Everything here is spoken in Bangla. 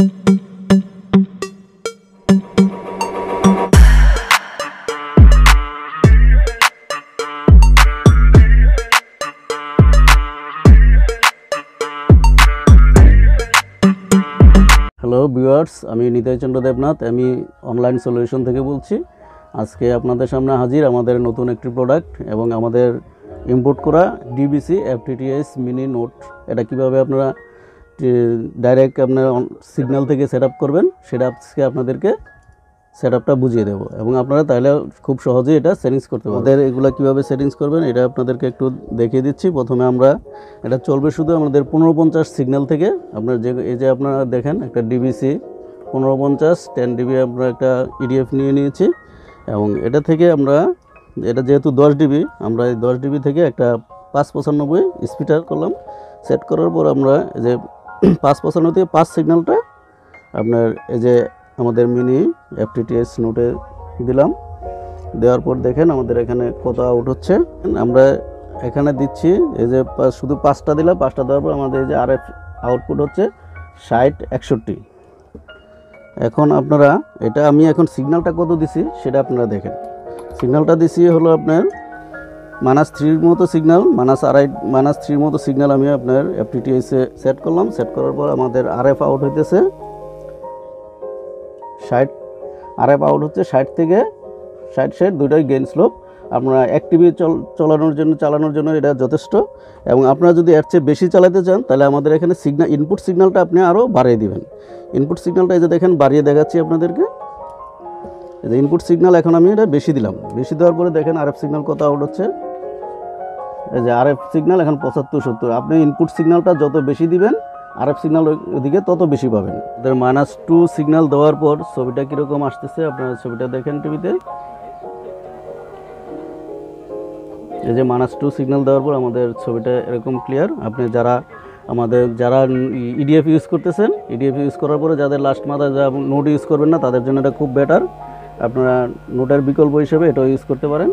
হ্যালো ভিউয়ার্স, আমি নিতাই চন্দ্র দেবনাথ, আমি অনলাইন সলিউশন থেকে বলছি। আজকে আপনাদের সামনে হাজির আমাদের নতুন একটি প্রোডাক্ট এবং আমাদের ইম্পোর্ট করা ডিবিসি এফটিটিএস মিনি নোট। এটা কিভাবে আপনারা ডাইরেক্ট আপনার সিগন্যাল থেকে সেট আপ করবেন সেটা আজকে আপনাদেরকে সেট আপটা বুঝিয়ে দেবো এবং আপনারা তাহলে খুব সহজেই এটা সেটিংস করতে পারবেন। আমাদের এগুলো কীভাবে সেটিংস করবেন এটা আপনাদেরকে একটু দেখিয়ে দিচ্ছি। প্রথমে আমরা এটা চলবে শুধু আমাদের 1550 সিগন্যাল থেকে। আপনার এই যে আপনারা দেখেন একটা ডিবিসি 1550 10 ডিবি আমরা একটা ইডিএফ নিয়ে নিয়েছি এবং এটা থেকে আমরা এটা যেহেতু 10 ডিবি, আমরা এই 10 ডিবি থেকে একটা 595 স্পিডার করলাম। সেট করার পর আমরা এই যে 595 থেকে 5 সিগন্যালটা আপনার এই যে আমাদের মিনি এফটিটিএস নোটে দিলাম। দেওয়ার পর দেখেন আমাদের এখানে কত আউট হচ্ছে। আমরা এখানে দিচ্ছি এই যে শুধু 5টা দিলাম। 5টা দেওয়ার পর আমাদের এই যে আরএফ আউটপুট হচ্ছে 60 61। এখন আপনারা এটা আমি এখন সিগন্যালটা কত দিছি সেটা আপনারা দেখেন। সিগন্যালটা দিছি হলো আপনার -3 মতো সিগন্যাল, -3 মতো সিগন্যাল আমি আপনার এফটিটিএসে সেট করলাম। সেট করার পর আমাদের আরএফ আউট হইতেছে 60। আরএফ আউট হচ্ছে 60 থেকে 60 দুইটাই গেইন স্লোপ। আপনারা অ্যাক্টিভি চালানোর জন্য এটা যথেষ্ট। এবং আপনারা যদি এর চেয়ে বেশি চালাতে চান তাহলে আমাদের এখানে ইনপুট সিগন্যালটা আপনি আরও বাড়িয়ে দিবেন। ইনপুট সিগন্যালটা এই যে দেখেন বাড়িয়ে দেখাচ্ছি আপনাদেরকে। এই যে ইনপুট সিগন্যাল এখন আমি এটা বেশি দিলাম। বেশি দেওয়ার পরে দেখেন আরএফ সিগন্যাল কত আউট হচ্ছে। এই যে আরএফ সিগন্যাল এখন 75 70। আপনি ইনপুট সিগন্যালটা যত বেশি দিবেন আরএফ সিগন্যাল ওইদিকে তত বেশি পাবেন। আমাদের -2 সিগন্যাল দেওয়ার পর ছবিটা কীরকম আসতেছে আপনারা ছবিটা দেখেন টিভিতে। এই যে -2 সিগন্যাল দেওয়ার পর আমাদের ছবিটা এরকম ক্লিয়ার। আপনি যারা ইডিএফ ইউজ করতেছেন, ইডিএফ ইউজ করার পরে যাদের লাস্ট মাথায় যা নোট ইউজ করবেন না তাদের জন্য এটা খুব বেটার। আপনারা নোটের বিকল্প হিসেবে এটাও ইউজ করতে পারেন।